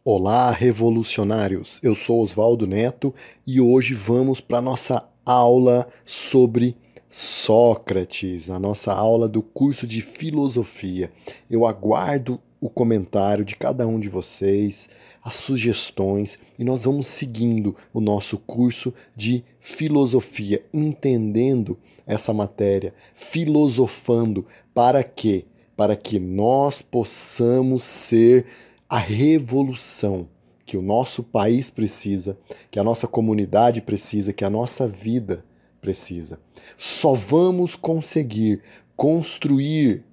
Olá, revolucionários! Eu sou Oswaldo Neto e hoje vamos para a nossa aula sobre Sócrates, a nossa aula do curso de filosofia. Eu aguardo o comentário de cada um de vocês, as sugestões, e nós vamos seguindo o nosso curso de filosofia, entendendo essa matéria, filosofando. Para quê? Para que nós possamos ser a revolução que o nosso país precisa, que a nossa comunidade precisa, que a nossa vida precisa. Só vamos conseguir construir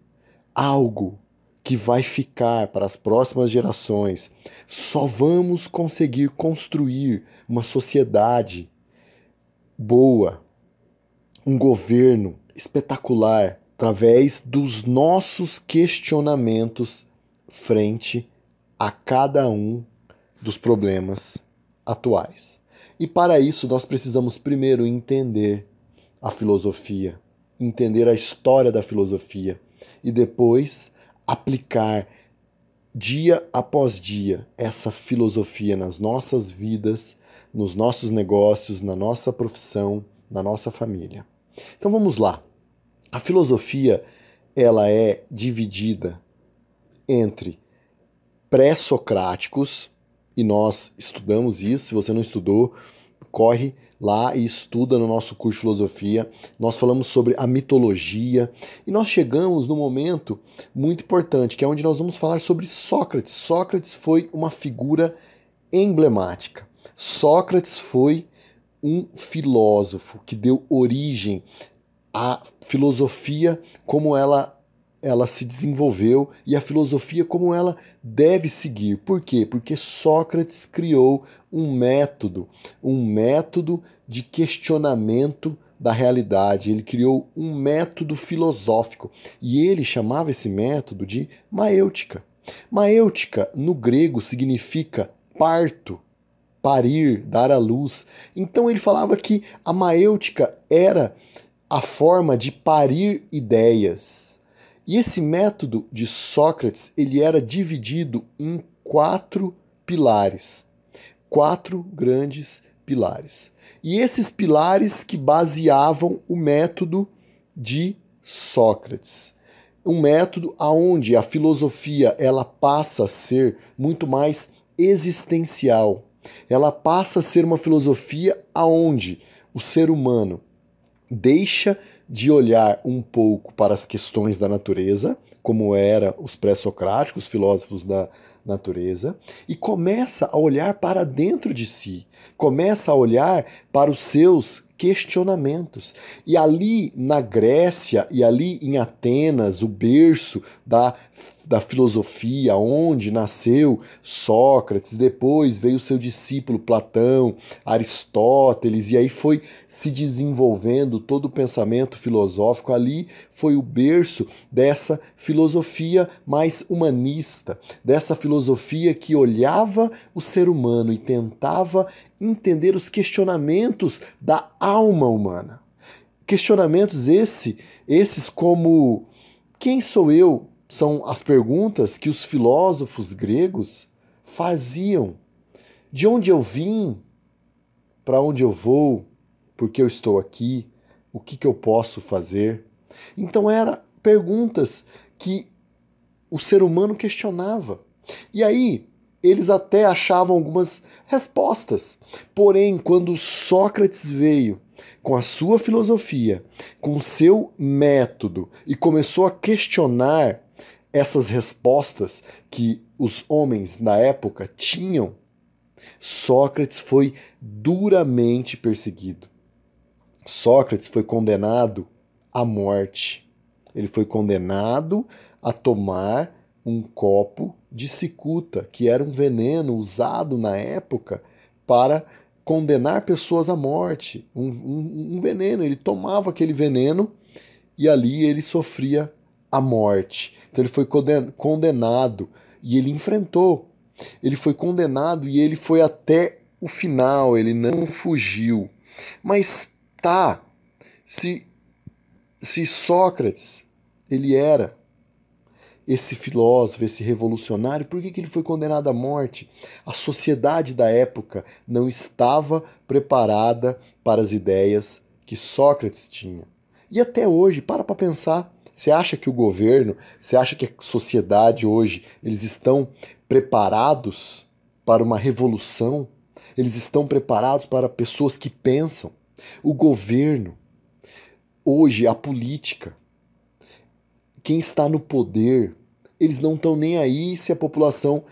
algo que vai ficar para as próximas gerações. Só vamos conseguir construir uma sociedade boa, um governo espetacular, através dos nossos questionamentos frente a cada um dos problemas atuais. E para isso nós precisamos primeiro entender a filosofia, entender a história da filosofia e depois aplicar dia após dia essa filosofia nas nossas vidas, nos nossos negócios, na nossa profissão, na nossa família. Então vamos lá. A filosofia, ela é dividida entre pré-socráticos, e nós estudamos isso. Se você não estudou, corre lá e estuda no nosso curso de filosofia. Nós falamos sobre a mitologia e nós chegamos num momento muito importante, que é onde nós vamos falar sobre Sócrates. Sócrates foi uma figura emblemática. Sócrates foi um filósofo que deu origem à filosofia como ela se desenvolveu e a filosofia como ela deve seguir. Por quê? Porque Sócrates criou um método de questionamento da realidade. Ele criou um método filosófico e ele chamava esse método de maêutica. Maêutica, no grego, significa parto, parir, dar à luz. Então ele falava que a maêutica era a forma de parir ideias. E esse método de Sócrates, ele era dividido em 4 pilares, 4 grandes pilares. E esses pilares que baseavam o método de Sócrates. Um método onde a filosofia ela passa a ser muito mais existencial. Ela passa a ser uma filosofia onde o ser humano deixa de olhar um pouco para as questões da natureza, como eram os pré-socráticos, filósofos da natureza, e começa a olhar para dentro de si, começa a olhar para os seus questionamentos. E ali na Grécia e ali em Atenas, o berço da filosofia, onde nasceu Sócrates, depois veio seu discípulo Platão, Aristóteles, e aí foi se desenvolvendo todo o pensamento filosófico. Ali foi o berço dessa filosofia mais humanista, dessa filosofia que olhava o ser humano e tentava entender os questionamentos da alma humana. Questionamentos esses como: quem sou eu? São as perguntas que os filósofos gregos faziam. De onde eu vim? Para onde eu vou? Por que eu estou aqui? O que eu posso fazer? Então eram perguntas que o ser humano questionava. E aí eles até achavam algumas respostas. Porém, quando Sócrates veio com a sua filosofia, com o seu método e começou a questionar essas respostas que os homens da época tinham, Sócrates foi duramente perseguido. Sócrates foi condenado à morte. Ele foi condenado a tomar um copo de cicuta, que era um veneno usado na época para condenar pessoas à morte. Um veneno. Ele tomava aquele veneno e ali ele sofria a morte. Então ele foi condenado e ele enfrentou. Ele foi condenado e ele foi até o final, ele não fugiu. Mas tá, se Sócrates ele era esse filósofo, esse revolucionário, por que ele foi condenado à morte? A sociedade da época não estava preparada para as ideias que Sócrates tinha. E até hoje, para pensar, você acha que o governo, você acha que a sociedade hoje, eles estão preparados para uma revolução? Eles estão preparados para pessoas que pensam? O governo, hoje, a política, quem está no poder, eles não estão nem aí se a população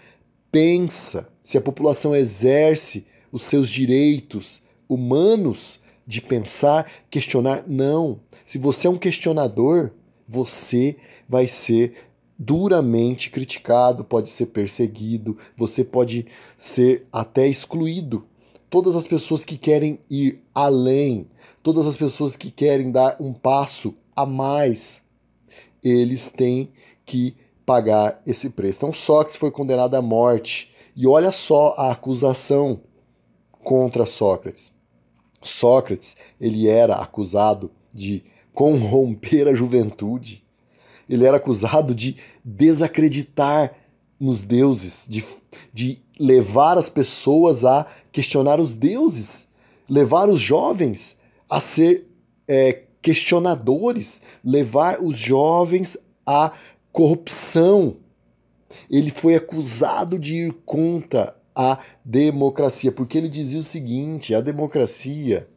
pensa, se a população exerce os seus direitos humanos de pensar, questionar. Não. Se você é um questionador, você vai ser duramente criticado, pode ser perseguido, você pode ser até excluído. Todas as pessoas que querem ir além, todas as pessoas que querem dar um passo a mais, eles têm que pagar esse preço. Então Sócrates foi condenado à morte. E olha só a acusação contra Sócrates. Sócrates, ele era acusado de corromper a juventude. Ele era acusado de desacreditar nos deuses, de levar as pessoas a questionar os deuses, levar os jovens a ser questionadores, levar os jovens à corrupção. Ele foi acusado de ir contra a democracia, porque ele dizia o seguinte: a democracia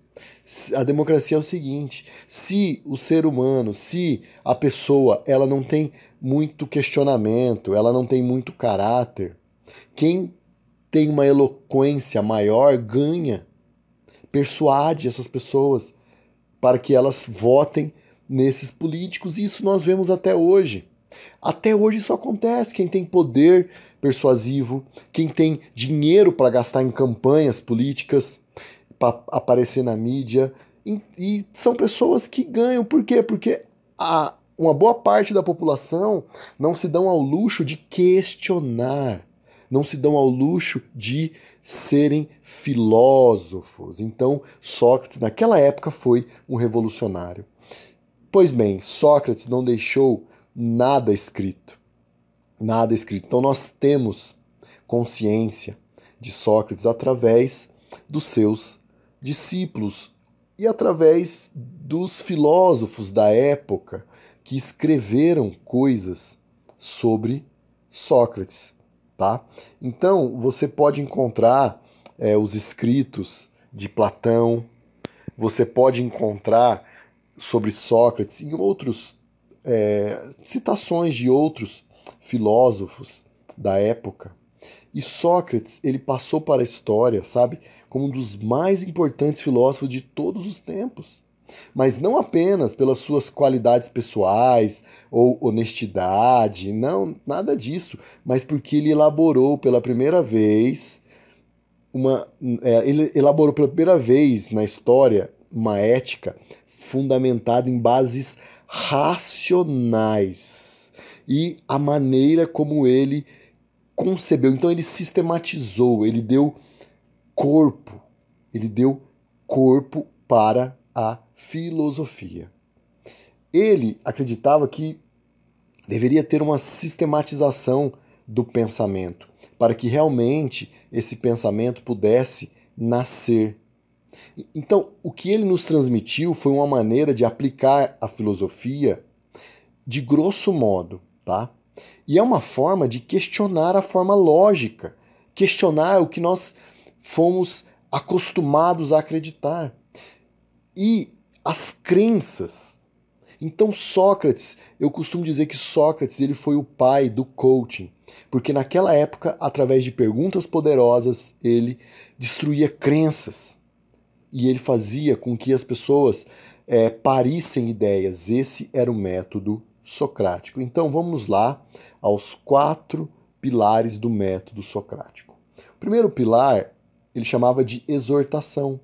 é o seguinte, se o ser humano, se a pessoa, ela não tem muito questionamento, ela não tem muito caráter, quem tem uma eloquência maior ganha, persuade essas pessoas para que elas votem nesses políticos. E isso nós vemos até hoje. Até hoje isso acontece. Quem tem poder persuasivo, quem tem dinheiro para gastar em campanhas políticas, para aparecer na mídia, e são pessoas que ganham. Por quê? Porque uma boa parte da população não se dão ao luxo de questionar, não se dão ao luxo de serem filósofos. Então, Sócrates, naquela época, foi um revolucionário. Pois bem, Sócrates não deixou nada escrito. Nada escrito. Então, nós temos consciência de Sócrates através dos seus discípulos e através dos filósofos da época que escreveram coisas sobre Sócrates. Tá? Então, você pode encontrar os escritos de Platão, você pode encontrar sobre Sócrates em outros citações de outros filósofos da época. E Sócrates, ele passou para a história, sabe, como um dos mais importantes filósofos de todos os tempos. Mas não apenas pelas suas qualidades pessoais ou honestidade, não, nada disso, mas porque ele elaborou pela primeira vez na história uma ética fundamentada em bases racionais e a maneira como ele concebeu. Então ele sistematizou, ele deu corpo para a filosofia. Ele acreditava que deveria ter uma sistematização do pensamento, para que realmente esse pensamento pudesse nascer. Então, o que ele nos transmitiu foi uma maneira de aplicar a filosofia de grosso modo, tá? E é uma forma de questionar a forma lógica, questionar o que nós fomos acostumados a acreditar. E as crenças. Então Sócrates, eu costumo dizer que Sócrates ele foi o pai do coaching, porque naquela época, através de perguntas poderosas, ele destruía crenças e ele fazia com que as pessoas parissem ideias. Esse era o método socrático. Então vamos lá aos 4 pilares do método socrático. O primeiro pilar ele chamava de exortação.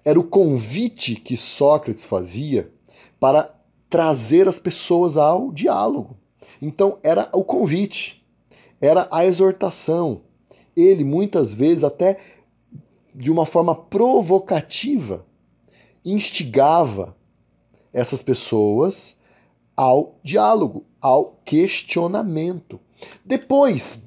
Era o convite que Sócrates fazia para trazer as pessoas ao diálogo. Então era o convite, era a exortação. Ele muitas vezes até de uma forma provocativa instigava essas pessoas ao diálogo. ao questionamento. Depois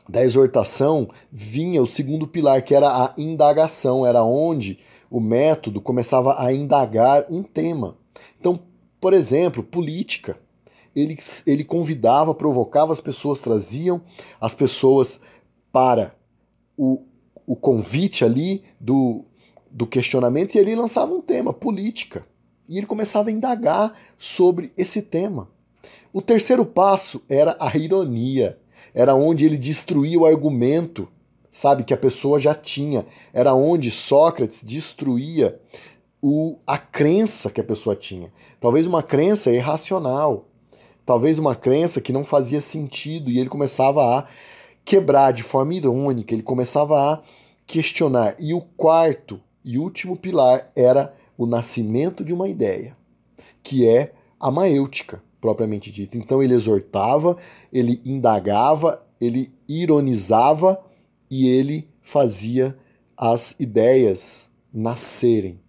da exortação vinha o segundo pilar, que era a indagação, era onde o método começava a indagar um tema. Então, por exemplo, política. Ele convidava, provocava as pessoas, traziam as pessoas para o convite ali do questionamento e ele lançava um tema, política. E ele começava a indagar sobre esse tema. O terceiro passo era a ironia. Era onde ele destruía o argumento, sabe, que a pessoa já tinha. Era onde Sócrates destruía a crença que a pessoa tinha. Talvez uma crença irracional. Talvez uma crença que não fazia sentido. E ele começava a quebrar de forma irônica. Ele começava a questionar. E o quarto e último pilar era o nascimento de uma ideia, que é a maêutica, propriamente dita. Então ele exortava, ele indagava, ele ironizava e ele fazia as ideias nascerem,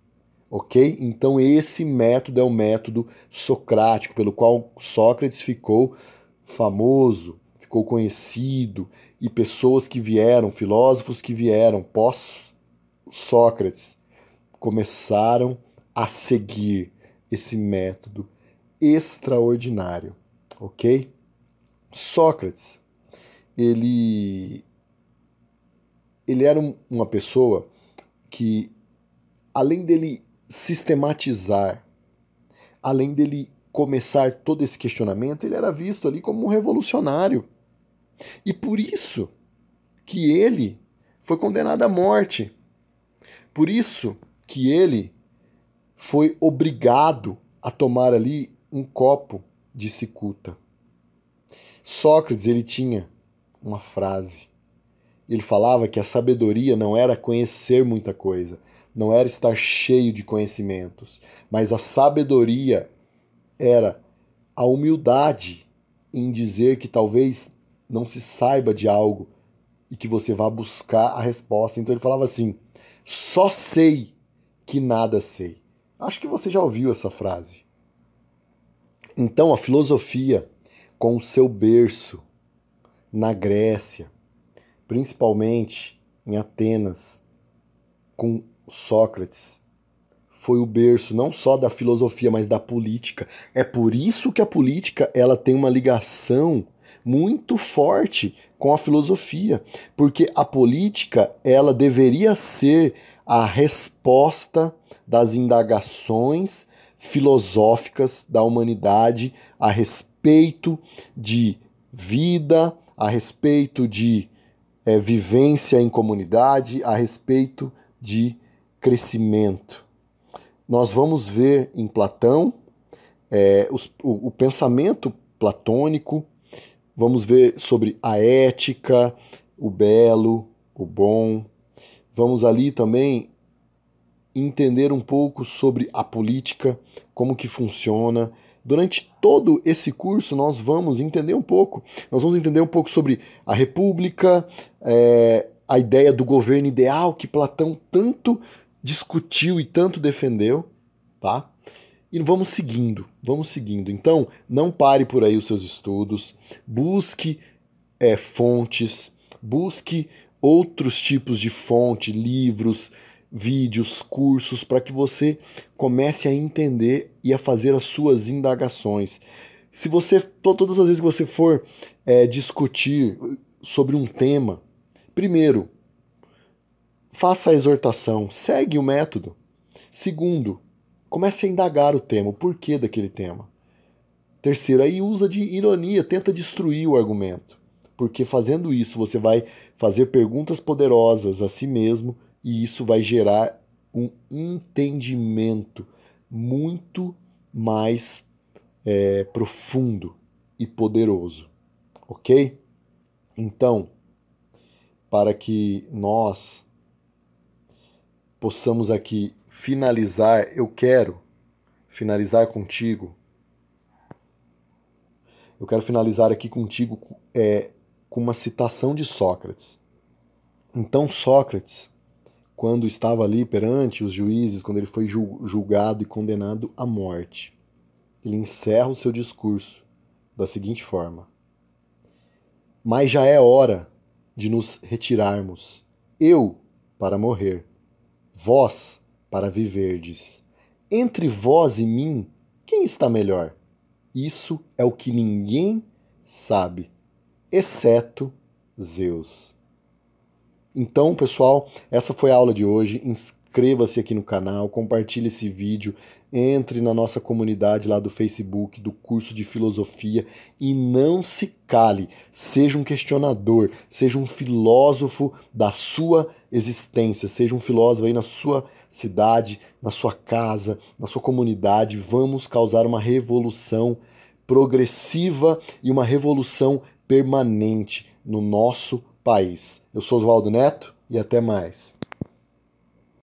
ok? Então esse método é o método socrático, pelo qual Sócrates ficou famoso, ficou conhecido, e pessoas que vieram, filósofos que vieram pós-Sócrates, começaram a seguir esse método extraordinário, ok? Sócrates, ele era uma pessoa que, além dele sistematizar, além dele começar todo esse questionamento, ele era visto ali como um revolucionário. E por isso que ele foi condenado à morte. Por isso que ele foi obrigado a tomar ali um copo de cicuta. Sócrates, ele tinha uma frase. Ele falava que a sabedoria não era conhecer muita coisa, não era estar cheio de conhecimentos, mas a sabedoria era a humildade em dizer que talvez não se saiba de algo e que você vá buscar a resposta. Então ele falava assim: só sei que nada sei. Acho que você já ouviu essa frase. Então a filosofia, com o seu berço na Grécia, principalmente em Atenas, com Sócrates, foi o berço não só da filosofia, mas da política. É por isso que a política ela tem uma ligação muito forte com a filosofia, porque a política ela deveria ser a resposta das indagações filosóficas da humanidade a respeito de vida, a respeito de vivência em comunidade, a respeito de crescimento. Nós vamos ver em Platão o pensamento platônico, vamos ver sobre a ética, o belo, o bom. Vamos ali também entender um pouco sobre a política, como que funciona. Durante todo esse curso nós vamos entender um pouco. Nós vamos entender um pouco sobre a república, a ideia do governo ideal que Platão tanto discutiu e tanto defendeu, tá? E vamos seguindo, vamos seguindo. Então, não pare por aí os seus estudos, busque fontes, busque outros tipos de fonte, livros, vídeos, cursos, para que você comece a entender e a fazer as suas indagações. Se você, todas as vezes que você for discutir sobre um tema, primeiro, faça a exortação, segue o método. Segundo, comece a indagar o tema, o porquê daquele tema. Terceiro, aí usa de ironia, tenta destruir o argumento. Porque fazendo isso, você vai fazer perguntas poderosas a si mesmo e isso vai gerar um entendimento muito mais profundo e poderoso. Ok? Então, para que nós possamos aqui finalizar, eu quero finalizar contigo. Eu quero finalizar aqui contigo com uma citação de Sócrates. Então Sócrates, quando estava ali perante os juízes, quando ele foi julgado e condenado à morte, ele encerra o seu discurso da seguinte forma: mas já é hora de nos retirarmos, eu para morrer, vós para viverdes. Entre vós e mim, quem está melhor? Isso é o que ninguém sabe, exceto Zeus. Então, pessoal, essa foi a aula de hoje. Inscreva-se aqui no canal, compartilhe esse vídeo, entre na nossa comunidade lá do Facebook, do curso de filosofia, e não se cale. Seja um questionador, seja um filósofo da sua existência, seja um filósofo aí na sua cidade, na sua casa, na sua comunidade. Vamos causar uma revolução progressiva e uma revolução permanente no nosso país. Eu sou Oswaldo Neto e até mais.